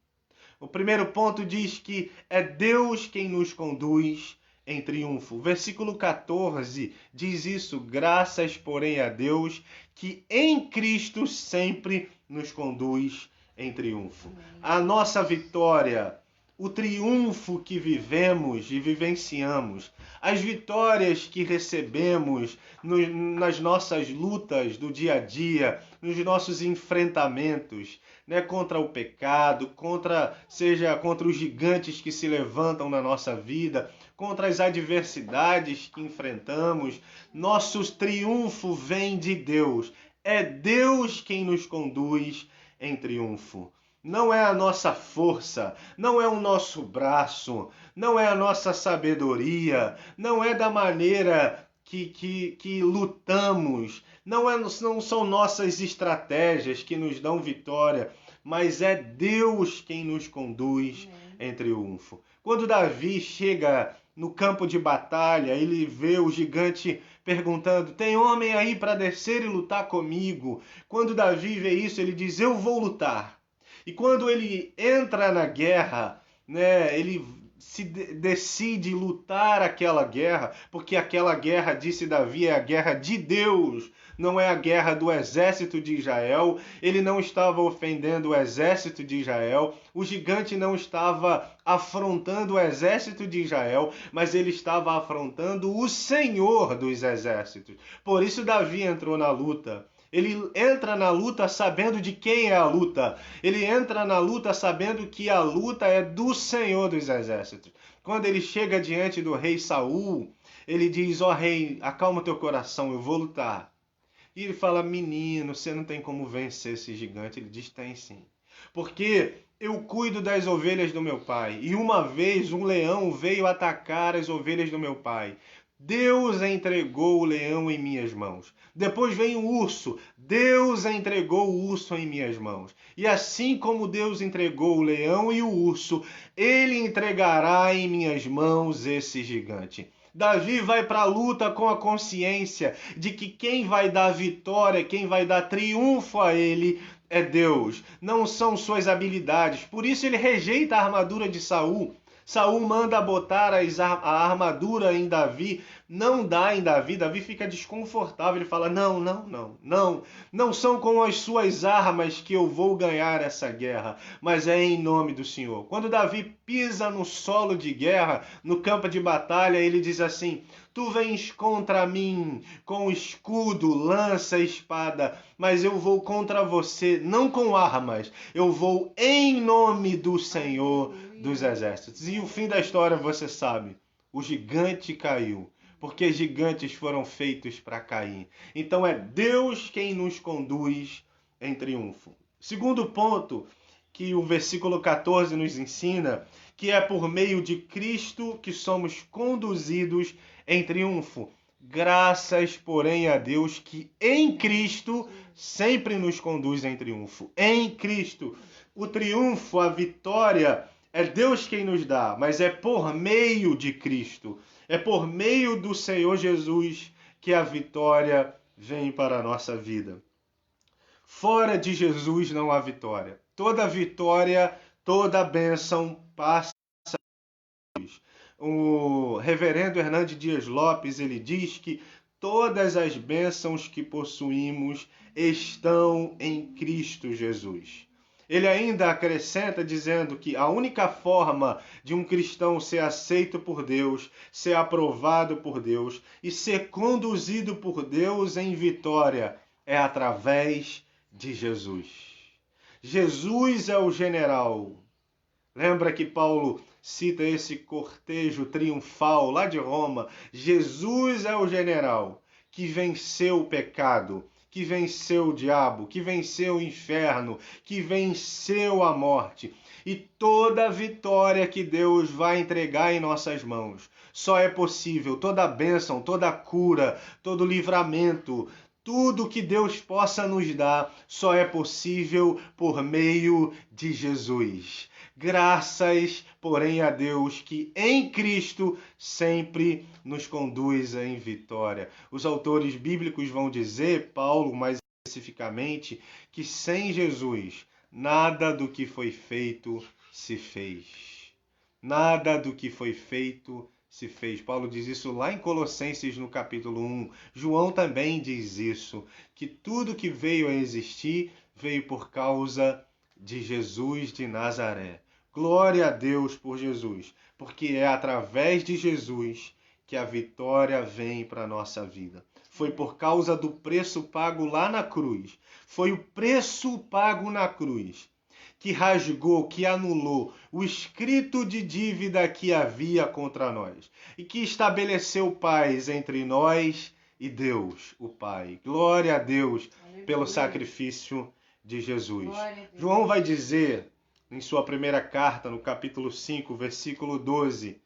O primeiro ponto diz que é Deus quem nos conduz em triunfo. Versículo 14 diz isso: graças, porém, a Deus, que em Cristo sempre nos conduz em triunfo. A nossa vitória, o triunfo que vivemos e vivenciamos, as vitórias que recebemos nas nossas lutas do dia a dia, nos nossos enfrentamentos, né, contra o pecado, seja contra os gigantes que se levantam na nossa vida, contra as adversidades que enfrentamos. Nosso triunfo vem de Deus. É Deus quem nos conduz em triunfo. Não é a nossa força, não é o nosso braço, não é a nossa sabedoria, não é da maneira que lutamos, não são nossas estratégias que nos dão vitória, mas é Deus quem nos conduz em triunfo. Quando Davi chega no campo de batalha, ele vê o gigante perguntando: tem homem aí para descer e lutar comigo? Quando Davi vê isso, ele diz: eu vou lutar. E quando ele entra na guerra, né, ele decide lutar aquela guerra, porque aquela guerra, disse Davi, é a guerra de Deus, não é a guerra do exército de Israel. Ele não estava ofendendo o exército de Israel, o gigante não estava afrontando o exército de Israel, mas ele estava afrontando o Senhor dos exércitos. Por isso Davi entrou na luta. Ele entra na luta sabendo de quem é a luta. Ele entra na luta sabendo que a luta é do Senhor dos exércitos. Quando ele chega diante do rei Saul, ele diz: ó rei, acalma teu coração, eu vou lutar. E ele fala: menino, você não tem como vencer esse gigante. Ele diz: tem sim. Porque eu cuido das ovelhas do meu pai. E uma vez um leão veio atacar as ovelhas do meu pai. Deus entregou o leão em minhas mãos. Depois vem o urso. Deus entregou o urso em minhas mãos. E assim como Deus entregou o leão e o urso, ele entregará em minhas mãos esse gigante. Davi vai para a luta com a consciência de que quem vai dar vitória, quem vai dar triunfo a ele é Deus. Não são suas habilidades. Por isso ele rejeita a armadura de Saul. Saul manda botar a armadura em Davi, não dá em Davi, Davi fica desconfortável, ele fala: não são com as suas armas que eu vou ganhar essa guerra, mas é em nome do Senhor. Quando Davi pisa no solo de guerra, no campo de batalha, ele diz assim: tu vens contra mim com escudo, lança, espada, mas eu vou contra você, não com armas, eu vou em nome do Senhor dos exércitos. E o fim da história você sabe, o gigante caiu, porque gigantes foram feitos para cair. Então é Deus quem nos conduz em triunfo. Segundo ponto que o versículo 14 nos ensina, que é por meio de Cristo que somos conduzidos em triunfo. Graças, porém, a Deus que em Cristo sempre nos conduz em triunfo. Em Cristo. O triunfo, a vitória, é Deus quem nos dá, mas é por meio de Cristo. É por meio do Senhor Jesus que a vitória vem para a nossa vida. Fora de Jesus não há vitória. Toda vitória, toda bênção passa. O reverendo Hernandes Dias Lopes, ele diz que todas as bênçãos que possuímos estão em Cristo Jesus. Ele ainda acrescenta dizendo que a única forma de um cristão ser aceito por Deus, ser aprovado por Deus e ser conduzido por Deus em vitória é através de Jesus. Jesus é o general. Lembra que Paulo cita esse cortejo triunfal lá de Roma? Jesus é o general que venceu o pecado, que venceu o diabo, que venceu o inferno, que venceu a morte. E toda vitória que Deus vai entregar em nossas mãos só é possível, toda bênção, toda cura, todo livramento, tudo que Deus possa nos dar só é possível por meio de Jesus. Graças, porém, a Deus que em Cristo sempre nos conduz em vitória. Os autores bíblicos vão dizer, Paulo mais especificamente, que sem Jesus nada do que foi feito se fez. Nada do que foi feito se fez. Paulo diz isso lá em Colossenses no capítulo 1. João também diz isso, que tudo que veio a existir veio por causa de Jesus de Nazaré. Glória a Deus por Jesus, porque é através de Jesus que a vitória vem para a nossa vida. Foi por causa do preço pago lá na cruz. Foi o preço pago na cruz que rasgou, que anulou o escrito de dívida que havia contra nós e que estabeleceu paz entre nós e Deus, o Pai. Glória a Deus pelo sacrifício de Jesus. João vai dizer em sua primeira carta, no capítulo 5, versículo 12,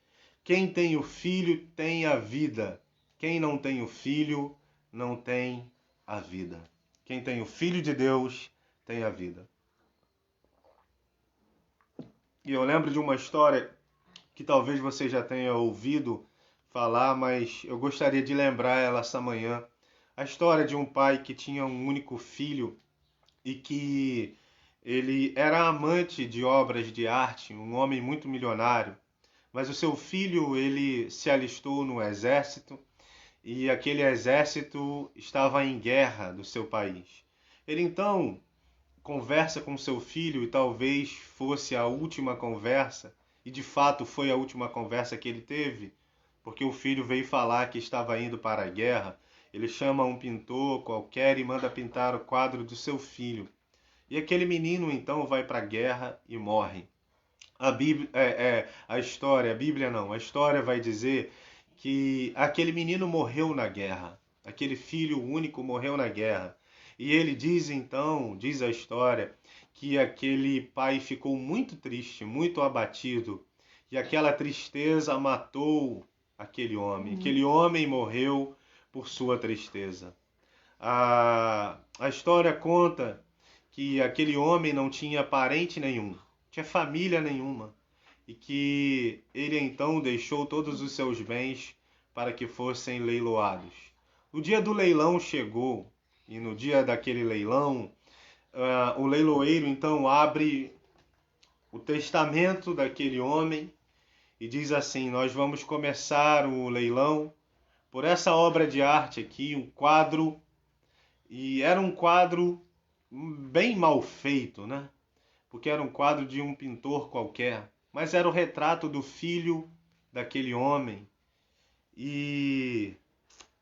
quem tem o Filho tem a vida. Quem não tem o Filho não tem a vida. Quem tem o Filho de Deus tem a vida. E eu lembro de uma história que talvez você já tenha ouvido falar, mas eu gostaria de lembrar ela essa manhã. A história de um pai que tinha um único filho e que ele era amante de obras de arte, um homem muito milionário. Mas o seu filho, ele se alistou no exército e aquele exército estava em guerra do seu país. Ele então conversa com seu filho e talvez fosse a última conversa, e de fato foi a última conversa que ele teve, porque o filho veio falar que estava indo para a guerra. Ele chama um pintor qualquer e manda pintar o quadro do seu filho. E aquele menino então vai para a guerra e morre. A história vai dizer que aquele menino morreu na guerra. Aquele filho único morreu na guerra. E ele diz a história, que aquele pai ficou muito triste, muito abatido. E aquela tristeza matou aquele homem. Aquele homem morreu por sua tristeza. A história conta que aquele homem não tinha parente nenhum, tinha família nenhuma, e que ele então deixou todos os seus bens para que fossem leiloados. O dia do leilão chegou, e no dia daquele leilão, o leiloeiro então abre o testamento daquele homem e diz assim: nós vamos começar o leilão por essa obra de arte aqui, um quadro, e era um quadro bem mal feito, né? Porque era um quadro de um pintor qualquer, mas era o retrato do filho daquele homem. E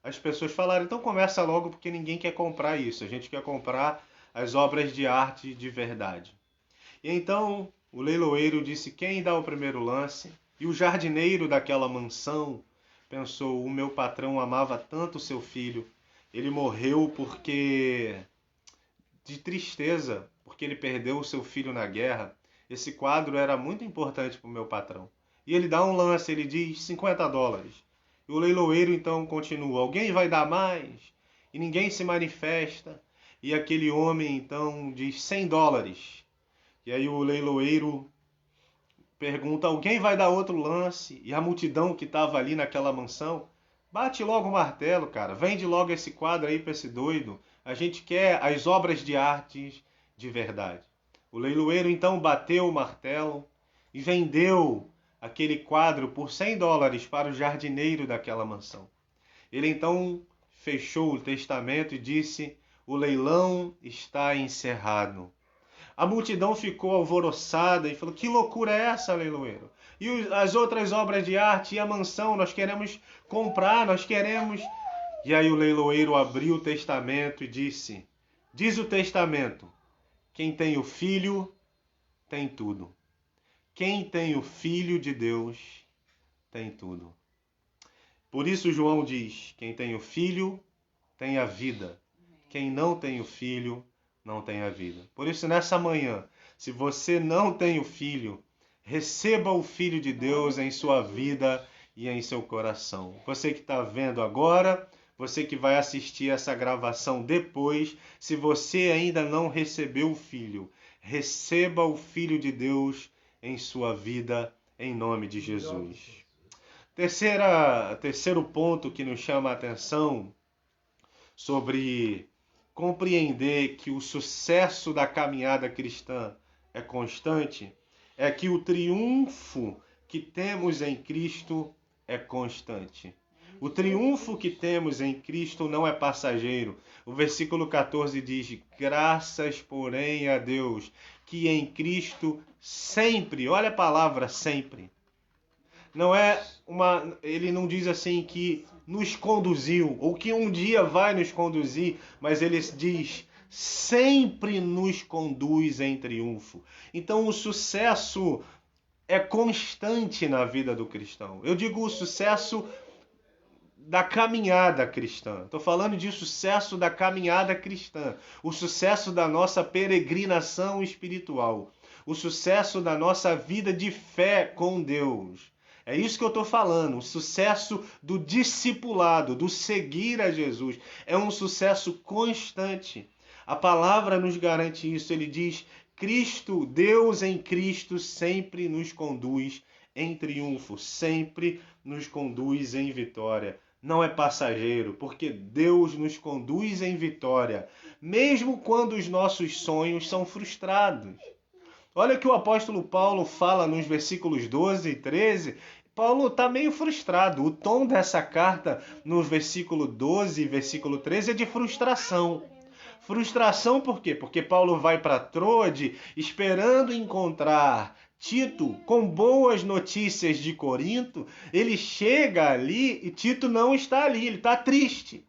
as pessoas falaram, então começa logo, porque ninguém quer comprar isso, a gente quer comprar as obras de arte de verdade. E então o leiloeiro disse quem dá o primeiro lance, e o jardineiro daquela mansão pensou, o meu patrão amava tanto seu filho, ele morreu de tristeza, porque ele perdeu o seu filho na guerra. Esse quadro era muito importante para o meu patrão. E ele dá um lance, ele diz $50. E o leiloeiro então continua, alguém vai dar mais? E ninguém se manifesta. E aquele homem então diz $100. E aí o leiloeiro pergunta, alguém vai dar outro lance? E a multidão que estava ali naquela mansão, bate logo o martelo, cara, vende logo esse quadro aí para esse doido. A gente quer as obras de arte de verdade. O leiloeiro então bateu o martelo e vendeu aquele quadro por $100 para o jardineiro daquela mansão. Ele então fechou o testamento e disse, o leilão está encerrado. A multidão ficou alvoroçada e falou, que loucura é essa, leiloeiro? E as outras obras de arte e a mansão, nós queremos comprar, nós queremos... E aí o leiloeiro abriu o testamento e disse, diz o testamento, quem tem o Filho tem tudo. Quem tem o Filho de Deus tem tudo. Por isso João diz, quem tem o Filho tem a vida. Quem não tem o Filho não tem a vida. Por isso nessa manhã, se você não tem o Filho, receba o Filho de Deus em sua vida e em seu coração. Você que está vendo agora, você que vai assistir essa gravação depois, se você ainda não recebeu o Filho, receba o Filho de Deus em sua vida, em nome de Jesus. Terceiro ponto que nos chama a atenção sobre compreender que o sucesso da caminhada cristã é constante, é que o triunfo que temos em Cristo é constante. O triunfo que temos em Cristo não é passageiro. O versículo 14 diz, graças, porém, a Deus, que em Cristo sempre, olha a palavra sempre. Não é uma, ele não diz assim que nos conduziu, ou que um dia vai nos conduzir, mas ele diz sempre nos conduz em triunfo. Então o sucesso é constante na vida do cristão. Eu digo o sucesso da caminhada cristã. Estou falando de sucesso da caminhada cristã. O sucesso da nossa peregrinação espiritual. O sucesso da nossa vida de fé com Deus. É isso que eu estou falando. O sucesso do discipulado, do seguir a Jesus. É um sucesso constante. A palavra nos garante isso. Ele diz: Cristo, Deus em Cristo sempre nos conduz em triunfo, sempre nos conduz em vitória. Não é passageiro, porque Deus nos conduz em vitória, mesmo quando os nossos sonhos são frustrados. Olha o que o apóstolo Paulo fala nos versículos 12 e 13. Paulo está meio frustrado. O tom dessa carta, no versículo 12 e versículo 13, é de frustração. Frustração por quê? Porque Paulo vai para Troade esperando encontrar Tito com boas notícias de Corinto. Ele chega ali e Tito não está ali, ele está triste.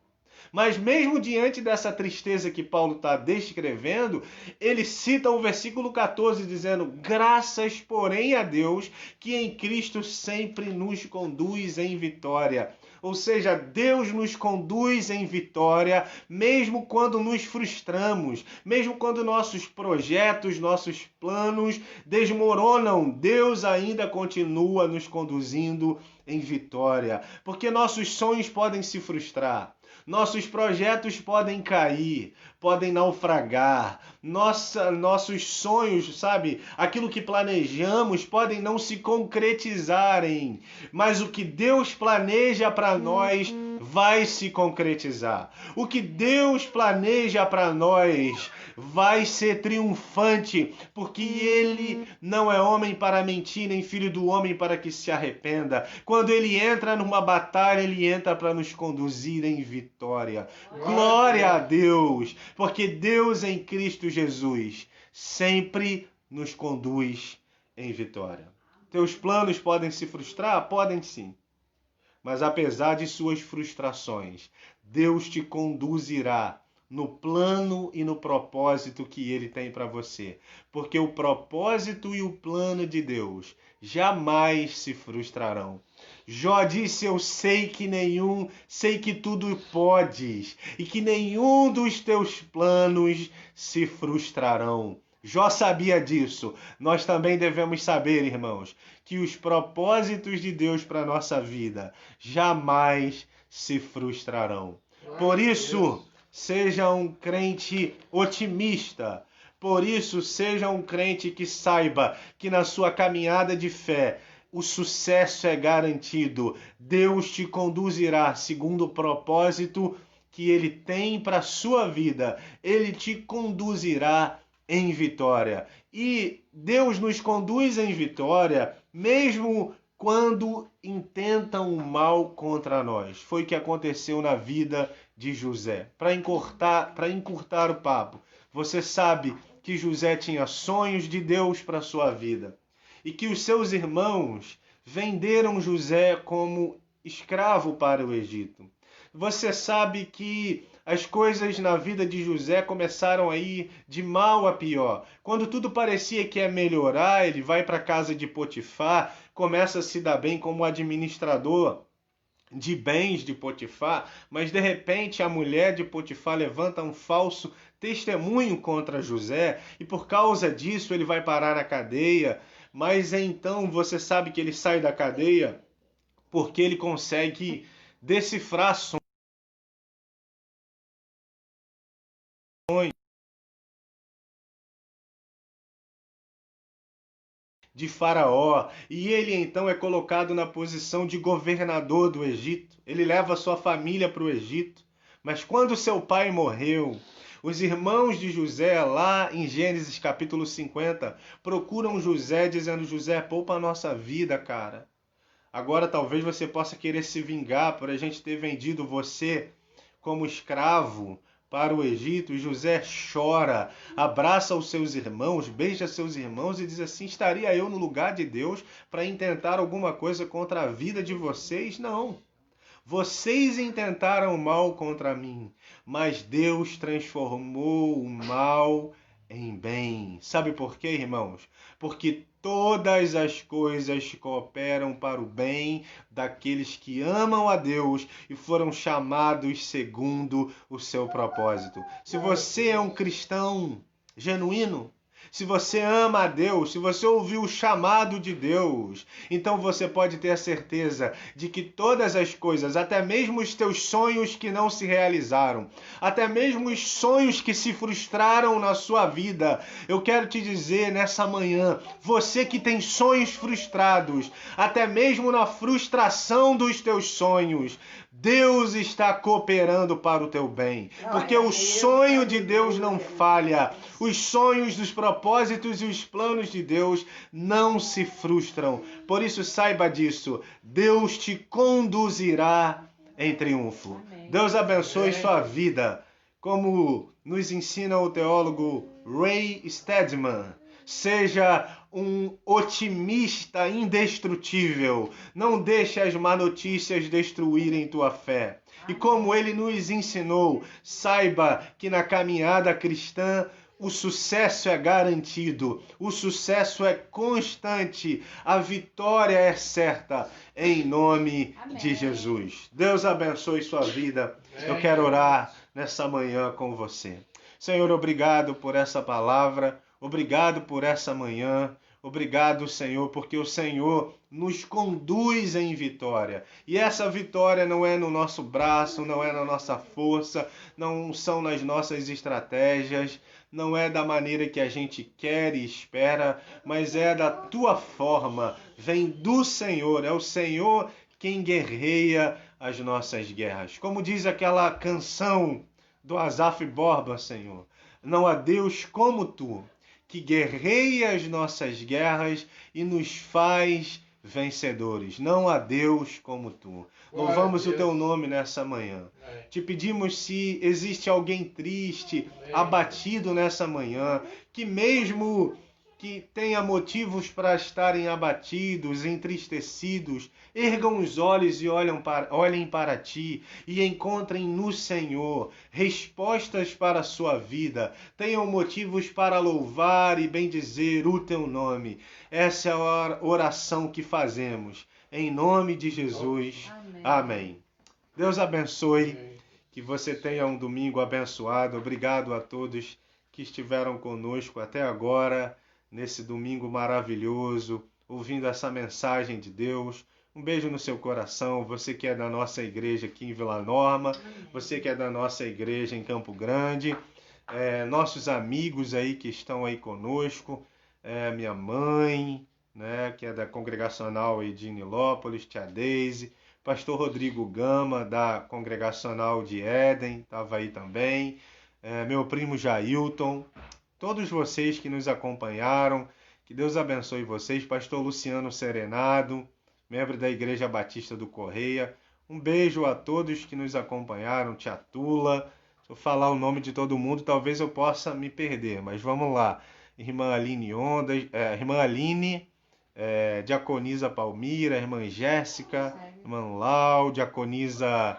Mas mesmo diante dessa tristeza que Paulo está descrevendo, ele cita o versículo 14 dizendo: graças, porém, a Deus que em Cristo sempre nos conduz em vitória. Ou seja, Deus nos conduz em vitória, mesmo quando nos frustramos, mesmo quando nossos projetos, nossos planos desmoronam, Deus ainda continua nos conduzindo em vitória. Porque nossos sonhos podem se frustrar. Nossos projetos podem cair, podem naufragar. Nossos sonhos, sabe? Aquilo que planejamos podem não se concretizarem. Mas o que Deus planeja para nós vai se concretizar. O que Deus planeja para nós vai ser triunfante, porque Ele não é homem para mentir, nem filho do homem para que se arrependa. Quando Ele entra numa batalha, Ele entra para nos conduzir em vitória. Glória a Deus, porque Deus em Cristo Jesus sempre nos conduz em vitória. Teus planos podem se frustrar? Podem sim. Mas apesar de suas frustrações, Deus te conduzirá no plano e no propósito que Ele tem para você. Porque o propósito e o plano de Deus jamais se frustrarão. Jó disse: eu sei que tudo podes, e que nenhum dos teus planos se frustrarão. Jó sabia disso. Nós também devemos saber, irmãos, que os propósitos de Deus para a nossa vida jamais se frustrarão. Por isso, seja um crente otimista. Por isso, seja um crente que saiba que na sua caminhada de fé o sucesso é garantido. Deus te conduzirá segundo o propósito que Ele tem para a sua vida. Ele te conduzirá em vitória. E Deus nos conduz em vitória mesmo quando intentam o mal contra nós. Foi o que aconteceu na vida de José. Para encurtar o papo, você sabe que José tinha sonhos de Deus para a sua vida e que os seus irmãos venderam José como escravo para o Egito. Você sabe que as coisas na vida de José começaram a ir de mal a pior. Quando tudo parecia que ia melhorar, ele vai para a casa de Potifar, começa a se dar bem como administrador de bens de Potifar, mas de repente a mulher de Potifar levanta um falso testemunho contra José e por causa disso ele vai parar na cadeia. Mas então você sabe que ele sai da cadeia porque ele consegue decifrar sonhos de Faraó, e ele então é colocado na posição de governador do Egito. Ele leva sua família para o Egito, mas quando seu pai morreu, os irmãos de José, lá em Gênesis capítulo 50, procuram José dizendo: José, poupa a nossa vida, cara. Agora talvez você possa querer se vingar por a gente ter vendido você como escravo para o Egito, e José chora, abraça os seus irmãos, beija seus irmãos e diz assim: estaria eu no lugar de Deus para intentar alguma coisa contra a vida de vocês? Não. Vocês intentaram mal contra mim, mas Deus transformou o mal em bem. Sabe por quê, irmãos? Porque todas as coisas cooperam para o bem daqueles que amam a Deus e foram chamados segundo o seu propósito. Se você é um cristão genuíno, se você ama a Deus, se você ouviu o chamado de Deus, então você pode ter a certeza de que todas as coisas, até mesmo os teus sonhos que não se realizaram, até mesmo os sonhos que se frustraram na sua vida, eu quero te dizer nessa manhã, você que tem sonhos frustrados, até mesmo na frustração dos teus sonhos, Deus está cooperando para o teu bem, porque o sonho de Deus não falha, os sonhos dos propósitos e os planos de Deus não se frustram. Por isso saiba disso, Deus te conduzirá em triunfo. Deus abençoe sua vida, como nos ensina o teólogo Ray Stedman. Seja um otimista indestrutível. Não deixe as má notícias destruírem tua fé. E como ele nos ensinou, saiba que na caminhada cristã o sucesso é garantido, o sucesso é constante, a vitória é certa, em nome de Jesus. Deus abençoe sua vida. Eu quero orar nessa manhã com você. Senhor, obrigado por essa palavra. Obrigado por essa manhã, obrigado, Senhor, porque o Senhor nos conduz em vitória. E essa vitória não é no nosso braço, não é na nossa força, não são nas nossas estratégias, não é da maneira que a gente quer e espera, mas é da tua forma, vem do Senhor, é o Senhor quem guerreia as nossas guerras. Como diz aquela canção do Asaf Borba, Senhor, não há Deus como tu, que guerreia as nossas guerras e nos faz vencedores. Não há Deus como tu. Louvamos o teu nome nessa manhã. Te pedimos, se existe alguém triste, abatido nessa manhã, que mesmo que tenha motivos para estarem abatidos, entristecidos, ergam os olhos e olhem para ti e encontrem no Senhor respostas para a sua vida. Tenham motivos para louvar e bendizer o teu nome. Essa é a oração que fazemos. Em nome de Jesus. Amém. Deus abençoe. Que você tenha um domingo abençoado. Obrigado a todos que estiveram conosco até agora, nesse domingo maravilhoso, ouvindo essa mensagem de Deus. Um beijo no seu coração, você que é da nossa igreja aqui em Vila Norma, você que é da nossa igreja em Campo Grande, nossos amigos aí que estão aí conosco, minha mãe, né, que é da Congregacional aí de Nilópolis, tia Deise, pastor Rodrigo Gama, da Congregacional de Éden, estava aí também, meu primo Jailton, todos vocês que nos acompanharam, que Deus abençoe vocês. Pastor Luciano Serenado, membro da Igreja Batista do Correia. Um beijo a todos que nos acompanharam. Tia Tula, se eu falar o nome de todo mundo, talvez eu possa me perder, mas vamos lá. Irmã Aline Ondas, Irmã Aline, Diaconisa Palmira, Irmã Jéssica, Irmã Lau, Diaconisa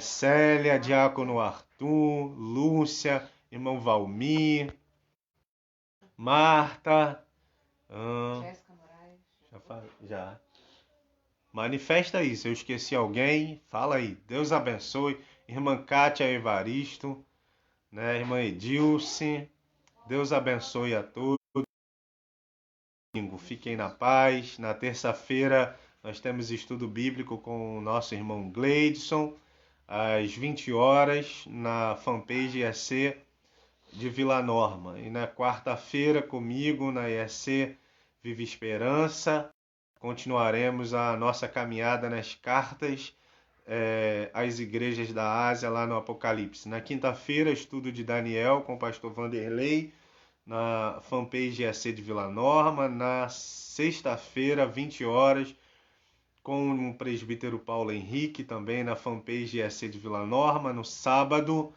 Célia, Diácono Arthur, Lúcia, Irmão Valmir, Marta, Jéssica Moraes. Já. Manifesta aí, se eu esqueci alguém, fala aí. Deus abençoe. Irmã Kátia Evaristo, né? Irmã Edilce, Deus abençoe a todos. Fiquem na paz. Na terça-feira nós temos estudo bíblico com o nosso irmão Gleidson, às 20 horas, na fanpage EC de Vila Norma. E na quarta-feira, comigo, na EC Viva Esperança, continuaremos a nossa caminhada nas cartas às igrejas da Ásia, lá no Apocalipse. Na quinta-feira, estudo de Daniel com o pastor Vanderlei, na fanpage EC de Vila Norma. Na sexta-feira, 20 horas, com o presbítero Paulo Henrique, também na fanpage EC de Vila Norma. No sábado,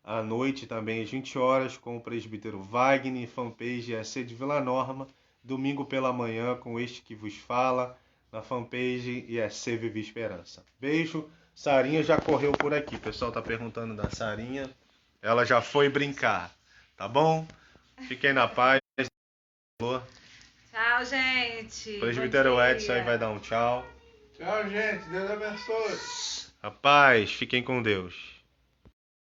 À noite também às 20 horas com o presbítero Wagner, fanpage EC de Vila Norma. Domingo pela manhã com este que vos fala, na fanpage EC Viva Esperança. Beijo. Sarinha já correu por aqui. O pessoal tá perguntando da Sarinha. Ela já foi brincar. Tá bom? Fiquem na paz. Tchau, gente. O presbítero Edson aí vai dar um tchau. Tchau, gente. Deus abençoe. Rapaz, fiquem com Deus.